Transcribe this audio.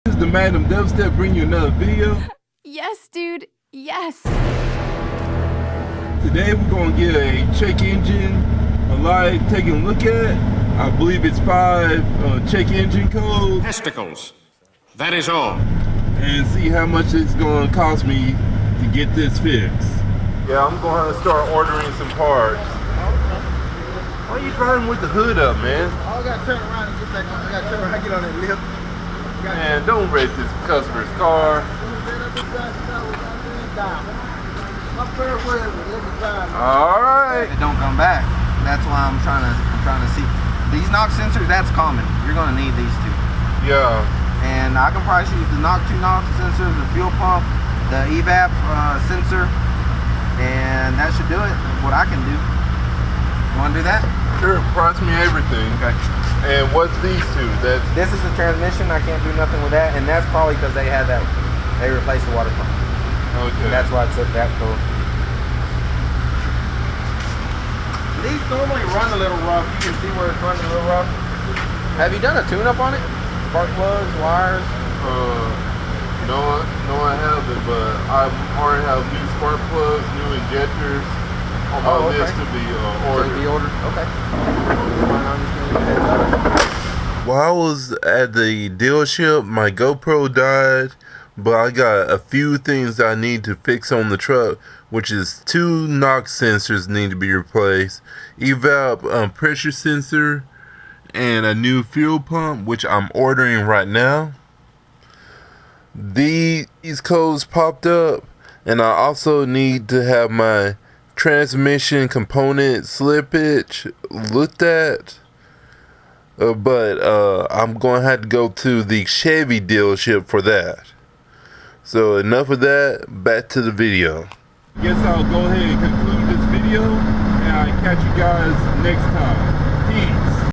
This is the MagnumDubstep bring you another video. Yes, dude. Yes. Today we're gonna get a check engine light taking a look at. I believe it's 5 check engine codes. Testicles. That is all. And see how much it's gonna cost me to get this fixed. Yeah, I'm gonna start ordering some parts. Why are you driving with the hood up, man? I gotta turn around and get back on. I gotta turn around and get on that lift. Man, don't wreck this customer's car. Alright. It don't come back. That's why I'm trying to see. These knock sensors, that's common. You're gonna need these two. Yeah. And I can price you the two knock sensors, the fuel pump, the evap sensor, and that should do it. What I can do. You wanna do that? Sure, price me everything. Okay. And what's these two? This is the transmission. I can't do nothing with that, and that's probably because they had that. They replaced the water pump. Okay. That's why it's that code. These normally run a little rough. You can see where it's running a little rough. Have you done a tune-up on it? Spark plugs, wires? No, I haven't, but I already have new spark plugs, new injectors on my list to be ordered. Okay. While I was at the dealership, my GoPro died, but I got a few things that I need to fix on the truck, which is 2 knock sensors need to be replaced, evap pressure sensor, and a new fuel pump, which I'm ordering right now. These codes popped up, and I also need to have my transmission component slippage looked at. But I'm going to have to go to the Chevy dealership for that. So enough of that, back to the video. Guess I'll go ahead and conclude this video, and I'll catch you guys next time. Peace.